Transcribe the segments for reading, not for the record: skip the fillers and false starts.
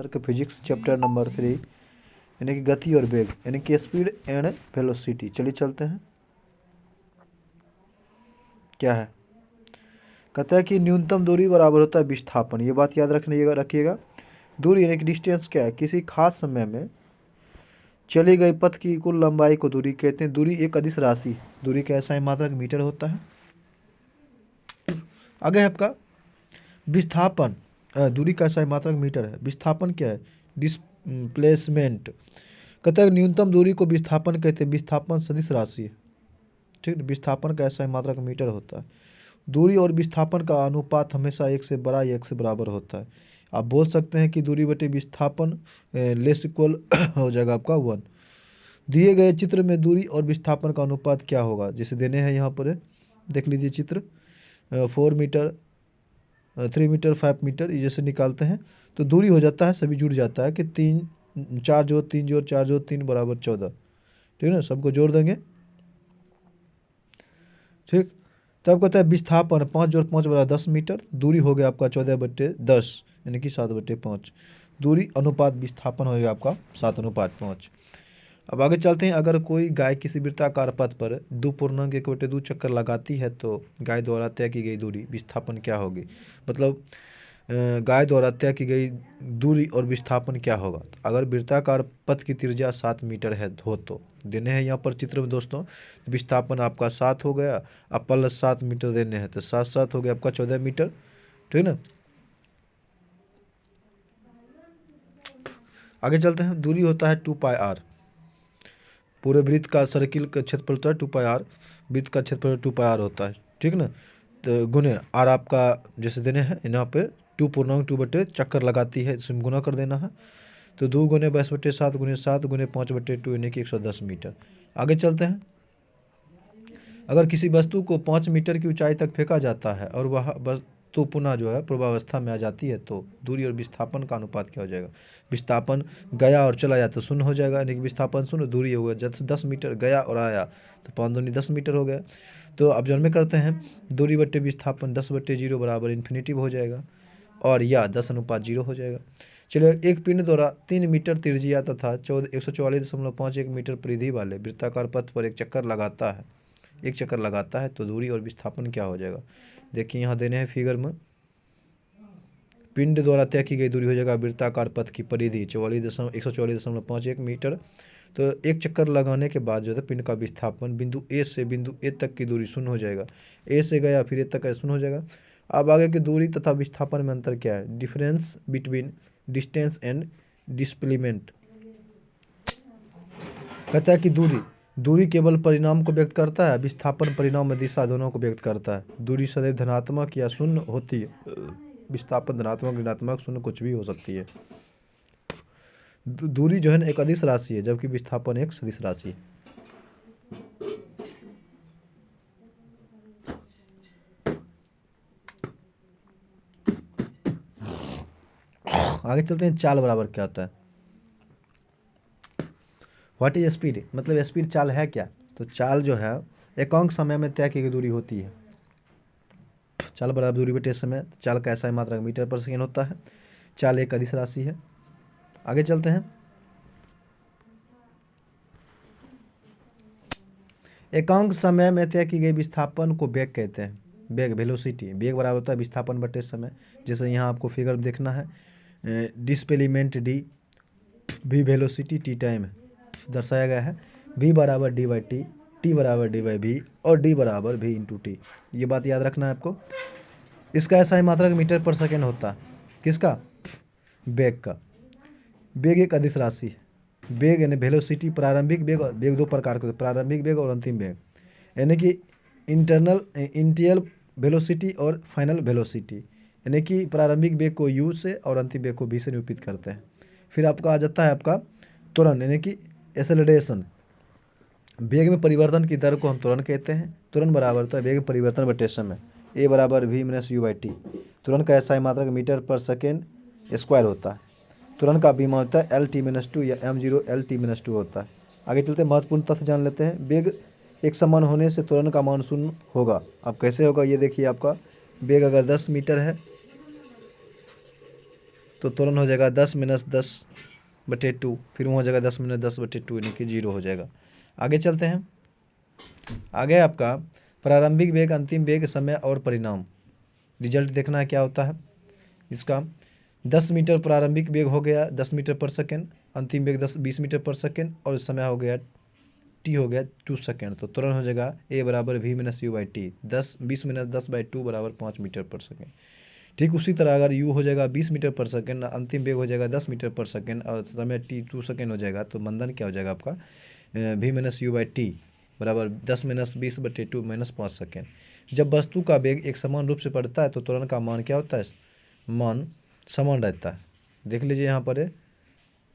Sir के physics chapter number 3 यानी कि गति और वेग यानी कि स्पीड एंड वेलोसिटी। चलिए चलते हैं। क्या है, कहता है कि न्यूनतम दूरी बराबर होता है विस्थापन। ये बात याद रखिएगा। दूरी यानी कि डिस्टेंस क्या है, किसी खास समय में चली गई पथ की कुल लंबाई को दूरी कहते हैं। दूरी एक अदिश राशि, दूरी का ऐसा मात्रक मीटर होता है। आगे है आपका विस्थापन, दूरी का ऐसा मात्रक मीटर है। विस्थापन क्या है, डिस्प्लेसमेंट। कहता है न्यूनतम दूरी को विस्थापन कहते हैं। विस्थापन सदिश राशि है, ठीक है। विस्थापन का ऐसा मात्रक मीटर होता है। दूरी और विस्थापन का अनुपात हमेशा एक से बड़ा या एक से बराबर होता है। आप बोल सकते हैं कि दूरी बटे विस्थापन लेस इक्वल हो जाएगा आपका 1। दिए गए चित्र में दूरी और विस्थापन का अनुपात क्या होगा, जैसे देने हैं यहाँ पर, देख लीजिए चित्र। 4 मीटर, 3 मीटर, 5 मीटर, ये जैसे निकालते हैं तो दूरी हो जाता है, सभी जुड़ जाता है कि 4 जोड़ 3 जोड़ 4 जोड़ 3 बराबर 14, ठीक है ना। सबको जोड़ देंगे, ठीक। तब कहता है विस्थापन 5 जोड़ 5 बराबर 10 मीटर। दूरी हो गया आपका 14/10 यानी कि 7/5। दूरी अनुपात विस्थापन हो गया आपका 7:5। अब आगे चलते हैं। अगर कोई गाय किसी वृत्ताकार पथ पर 2.1/2 चक्कर लगाती है तो गाय द्वारा तय की गई दूरी विस्थापन क्या होगी। मतलब गाय द्वारा तय की गई दूरी और विस्थापन क्या होगा। अगर वृत्ताकार पथ की त्रिज्या 7 मीटर है हो तो देने हैं यहाँ पर चित्र में दोस्तों। विस्थापन आपका 7 हो गया, अब प्लस 7 मीटर देने हैं तो 7 हो गया आपका 14 मीटर, ठीक है ना। आगे चलते हैं। दूरी होता है 2πr। पूरे वृत्त का सर्किल का क्षेत्रफल होता है 2πr। वृत्त का क्षेत्रफल 2πr होता है, ठीक ना। तो गुने आर आपका जैसे देने हैं यहाँ पे 2.2 बटे चक्कर लगाती है, इसमें गुना कर देना है। तो 2 गुने 22/7 गुने 7 गुने 5/2 यानी कि 110 मीटर। आगे चलते हैं। अगर किसी वस्तु को 5 मीटर की ऊंचाई तक फेंका जाता है और वह वस्तु पुनः जो है पूर्वावस्था में आ जाती है तो दूरी और विस्थापन का अनुपात क्या हो जाएगा। विस्थापन गया और चला जाए तो 0 हो जाएगा, यानी कि विस्थापन 0, दूरी हो गया जैसे 10 मीटर गया और आया तो 5 दूनी 10 मीटर हो गया। तो अब जन्म में करते हैं दूरी बट्टे विस्थापन 10/0 बराबर इन्फिनिटी हो जाएगा और या 10:0 हो जाएगा। चलिए, एक पिंड द्वारा 3 मीटर त्रिज्या तथा 144.51 मीटर परिधि वाले वृत्ताकार पथ पर एक चक्कर लगाता है तो दूरी और विस्थापन क्या हो जाएगा। देखिए यहाँ देने हैं फिगर में। पिंड द्वारा तय की गई दूरी हो जाएगा वृत्ताकार पथ की परिधि 144.51 मीटर। तो एक चक्कर लगाने के बाद जो है पिंड का विस्थापन बिंदु ए से बिंदु ए तक की दूरी 0 हो जाएगा। ए से गया फिर ए तक 0 हो जाएगा। अब आगे की दूरी तथा विस्थापन में अंतर क्या है। Difference between distance and displacement. कहता है कि दूरी केवल परिणाम को व्यक्त करता है, विस्थापन परिणाम में दिशा दोनों को व्यक्त करता है। दूरी सदैव धनात्मक या शून्य होती है, विस्थापन धनात्मक ऋणात्मक शून्य कुछ भी हो सकती है। दूरी जो है ना एक अदिश राशि है जबकि विस्थापन एक सदिश राशि है। आगे चलते हैं। चाल बराबर क्या होता है। व्हाट इज स्पीड, मतलब स्पीड चाल है क्या। तो चाल जो है एकांक समय में तय की गई दूरी होती है। चाल बराबर दूरी बटे समय। चाल का ऐसा मात्रक मीटर पर सेकेंड होता है। चाल एक अदिश राशि है। आगे चलते हैं। एकांक समय में तय की गई विस्थापन को वेग कहते हैं। वेग वेलोसिटी, वेग बराबर होता है विस्थापन बटे समय। जैसे यहाँ आपको फिगर देखना है, displacement D, V velocity, T time दर्शाया गया है। v बराबर d/t, t बराबर d/v और d बराबर v/t। ये बात याद रखना है आपको। इसका ऐसा ही मात्रक मीटर पर सेकेंड होता है। किसका, वेग का। वेग एक अदिश राशि है। वेग यानी वेलोसिटी, प्रारंभिक वेग, वेग दो प्रकार के होते हैं, प्रारंभिक वेग और अंतिम वेग, यानी कि इनिशियल वेलोसिटी और फाइनल वेलोसिटी। यानी कि प्रारंभिक वेग को u से और अंतिम वेग को v से निरूपित करते हैं। फिर आपका आ जाता है आपका त्वरण यानी कि एक्सेलरेशन। वेग में परिवर्तन की दर को हम त्वरण कहते हैं। त्वरण बराबर होता है वेग परिवर्तन बटे समय, a बराबर v - u/t। त्वरण का ऐसा मात्रक मीटर पर सेकेंड स्क्वायर होता है। त्वरण का बीमा होता है L t - 2 या m0 L t - 2 होता है। आगे चलते महत्वपूर्ण तथ्य जान लेते हैं। वेग एक समान होने से त्वरण का मान 0 होगा। अब कैसे होगा ये देखिए। आपका वेग अगर 10 मीटर है तो तुरंत हो जाएगा 10-10/2, फिर वहाँ हो जाएगा 10-10/2 यानी कि 0 हो जाएगा। आगे चलते हैं। आगे आपका प्रारंभिक वेग, अंतिम वेग, समय और परिणाम, रिजल्ट देखना है क्या होता है इसका। 10 मीटर प्रारंभिक वेग हो गया 10 मीटर पर सेकेंड, अंतिम वेग 20 मीटर पर सेकेंड, और समय हो गया टी हो गया 2 सेकेंड। तो तुरंत हो जाएगा ए बराबर v-u/t, 20 - 10/2 बराबर 5 मीटर पर सेकेंड। ठीक उसी तरह अगर u हो जाएगा 20 मीटर पर सेकेंड, अंतिम वेग हो जाएगा 10 मीटर पर सेकेंड और समय t 2 सेकेंड हो जाएगा, तो मंदन क्या हो जाएगा आपका v-u/t बराबर 10-20/2 -5 सेकेंड। जब वस्तु का वेग एक समान रूप से बढ़ता है तो त्वरण का मान क्या होता है, मान समान रहता है। देख लीजिए यहाँ पर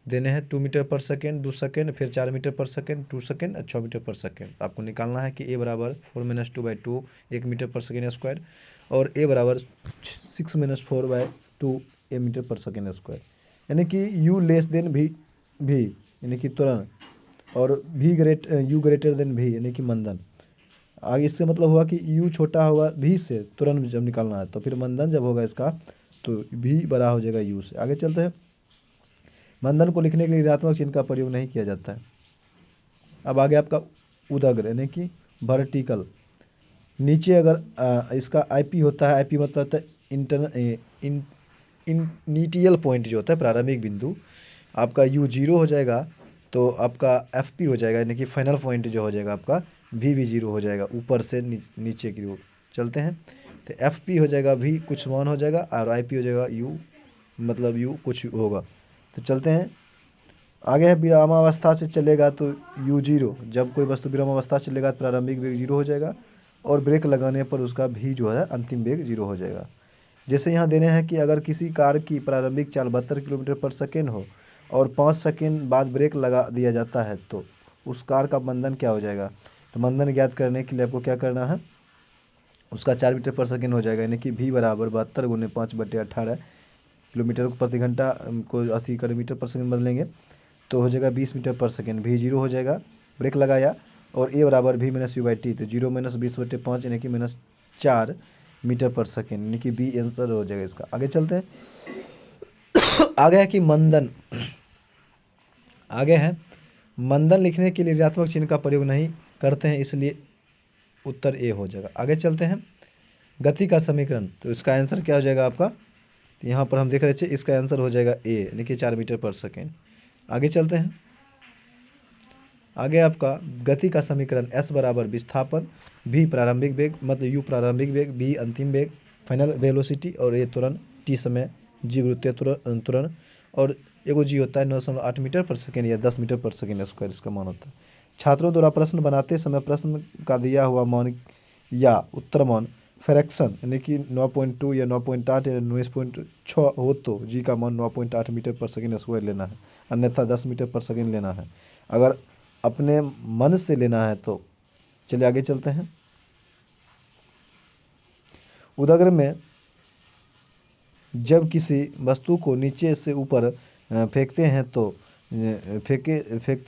देने हैं 2 मीटर पर सेकेंड 2 सेकेंड, फिर 4 मीटर पर सेकेंड 2 सेकेंड और 6 मीटर पर सेकेंड। आपको निकालना है कि ए बराबर 4-2/2 1 मीटर पर सेकेंड स्क्वायर, और ए बराबर 6-4/2 ए मीटर पर सेकेंड स्क्वायर, यानी कि u लेस देन भी यानी कि त्वरण, और u ग्रेटर देन भी यानी कि मंदन। आगे इससे मतलब हुआ कि u छोटा होगा v से, तुरंत जब निकालना है, तो फिर मंदन जब होगा इसका तो v बड़ा हो जाएगा u से। आगे चलते हैं। मंदन को लिखने के लिए ऋणात्मक चिन्ह का प्रयोग नहीं किया जाता है। अब आगे आपका उदग्र यानी कि वर्टिकल, नीचे अगर इसका IP होता है, IP मतलब होता है इनिटियल पॉइंट जो होता है प्रारंभिक बिंदु, आपका u 0 हो जाएगा तो आपका FP हो जाएगा यानी कि फाइनल पॉइंट जो हो जाएगा आपका v भी 0 हो जाएगा, ऊपर से नीचे की ओर चलते हैं। तो FP हो जाएगा v कुछ मान हो जाएगा, और IP हो जाएगा u मतलब u कुछ होगा। तो चलते हैं आगे है। विरामावस्था से चलेगा तो u0, जब कोई वस्तु विरामावस्था से चलेगा तो प्रारंभिक वेग 0 हो जाएगा, और ब्रेक लगाने पर उसका भी जो है अंतिम वेग 0 हो जाएगा। जैसे यहाँ देने हैं कि अगर किसी कार की प्रारंभिक चाल 72 किलोमीटर पर सेकेंड हो और 5 सेकेंड बाद ब्रेक लगा दिया जाता है, तो उस कार का मंदन क्या हो जाएगा। तो मंदन ज्ञात करने के लिए आपको क्या करना है, उसका 4 मीटर पर सेकेंड हो जाएगा, यानी कि v बराबर 72 × 5/18 किलोमीटर प्रति घंटा को 80 किलोमीटर पर सेकेंड बदलेंगे तो हो जाएगा 20 मीटर पर सेकेंड, v 0 हो जाएगा, ब्रेक लगाया, और a बराबर v-u/t, तो 0 - 20/5 यानी कि -4 मीटर पर सेकेंड, यानी कि बी आंसर हो जाएगा इसका। आगे चलते हैं। आगे है कि मंदन, आगे है मंदन लिखने के लिए ऋणात्मक चिन्ह का प्रयोग नहीं करते हैं, इसलिए उत्तर ए हो जाएगा। आगे चलते हैं। गति का समीकरण, तो इसका आंसर क्या हो जाएगा आपका, तो यहाँ पर हम देख रहे थे इसका आंसर हो जाएगा ए यानी कि 4 मीटर पर सेकेंड। आगे चलते हैं। आगे आपका गति का समीकरण s बराबर विस्थापन, v प्रारंभिक वेग मतलब u प्रारंभिक वेग, v अंतिम वेग फाइनल वेलोसिटी, और a त्वरण, t समय, g गुरुत्वीय त्वरण, और एगो g होता है 9.8 मीटर पर सेकेंड या 10 मीटर पर सेकेंड स्क्वायर इसका मान होता है। छात्रों द्वारा प्रश्न बनाते समय प्रश्न का दिया हुआ मान या उत्तर मान फ्रैक्शन यानी कि 9.2 या 9.8 या 9.6 हो तो g का मान 9.8 मीटर पर सेकेंड स्क्वायर लेना है, अन्यथा 10 मीटर पर सेकेंड लेना है। अगर अपने मन से लेना है तो चलिए आगे चलते हैं। उदग्र में जब किसी वस्तु को नीचे से ऊपर फेंकते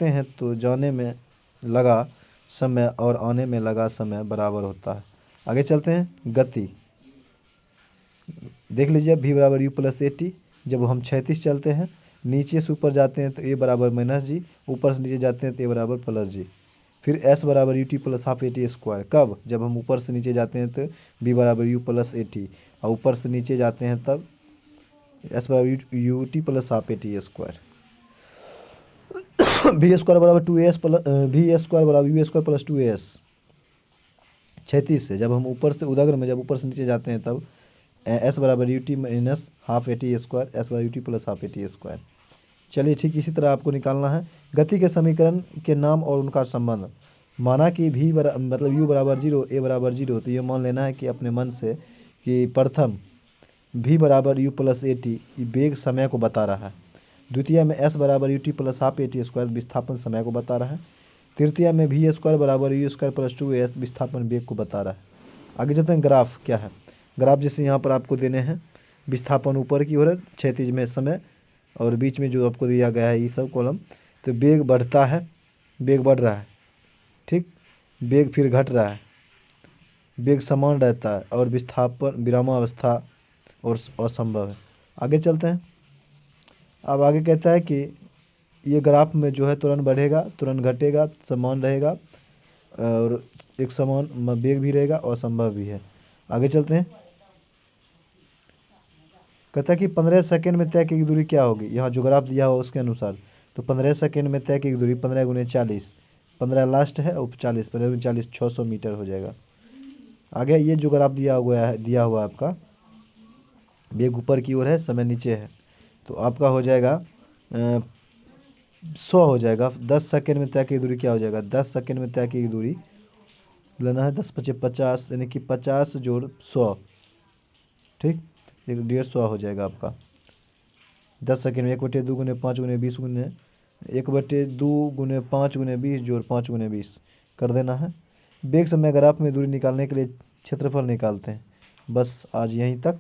हैं तो जाने में लगा समय और आने में लगा समय बराबर होता है। आगे चलते हैं। गति देख लीजिए, v बराबर u+at, जब हम 36 चलते हैं नीचे से ऊपर जाते हैं तो a बराबर -g, ऊपर से नीचे जाते हैं तो a बराबर +g। फिर s बराबर ut + ½ at स्क्वायर, कब, जब हम ऊपर से नीचे जाते हैं तो v बराबर u+at, और ऊपर से नीचे जाते हैं तब s बराबर ut + ½ at square. v square बराबर 2as v स्क्वायर बराबर u स्क्वायर + 2as। 36 से जब हम ऊपर से उदग्र में जब ऊपर से नीचे जाते हैं तब s बराबर ut - ½ at स्क्वायर, s बराबर ut + ½ at स्क्वायर। चलिए ठीक इसी तरह आपको निकालना है गति के समीकरण के नाम और उनका संबंध। माना कि मतलब u बराबर 0, a बराबर 0, तो ये मान लेना है कि अपने मन से कि प्रथम v बराबर u+at वेग समय को बता रहा है, द्वितीय में s बराबर ut + ½ at स्क्वायर विस्थापन समय को बता रहा है, तृतीय में v स्क्वायर बराबर u स्क्वायर + 2as विस्थापन वेग को बता रहा है। आगे चलते हैं। ग्राफ क्या है, ग्राफ जैसे यहाँ पर आपको देने हैं विस्थापन ऊपर की ओर, क्षैतिज में समय, और बीच में जो आपको दिया गया है ये सब कॉलम। तो वेग बढ़ता है, वेग बढ़ रहा है, ठीक, वेग फिर घट रहा है, वेग समान रहता है, और विस्थापन विरामावस्था और असंभव है। आगे चलते हैं। अब आगे कहता है कि ये ग्राफ में जो है तुरंत बढ़ेगा, तुरंत घटेगा, समान रहेगा और एक समान वेग भी रहेगा और संभव भी है। आगे चलते हैं। कहता है कि 15 सेकंड में तय की गई दूरी क्या होगी, यहाँ जो ग्राफ दिया हुआ उसके अनुसार। तो 15 सेकंड में तय की गई दूरी 15 गुने 40, 15 लास्ट है और 40, 15 गुने 40 600 मीटर हो जाएगा। आगे ये जो ग्राफ दिया हुआ है आपका, वेग ऊपर की ओर है, समय नीचे है, तो आपका हो जाएगा 100 हो जाएगा। 10 सेकंड में तय की दूरी क्या हो जाएगा, 10 सेकंड में तय की दूरी लेना है 10 पचे 50, यानी कि 50 जोड़ 100, ठीक, 150 हो जाएगा आपका। 10 सेकंड में 1/2 गुने 5 गुने 20 गुने 1/2 गुने 5 गुने 20 जोड़ 5 गुने 20 कर देना है। वेग समय ग्राफ में दूरी निकालने के लिए क्षेत्रफल निकालते हैं। बस आज यहीं तक।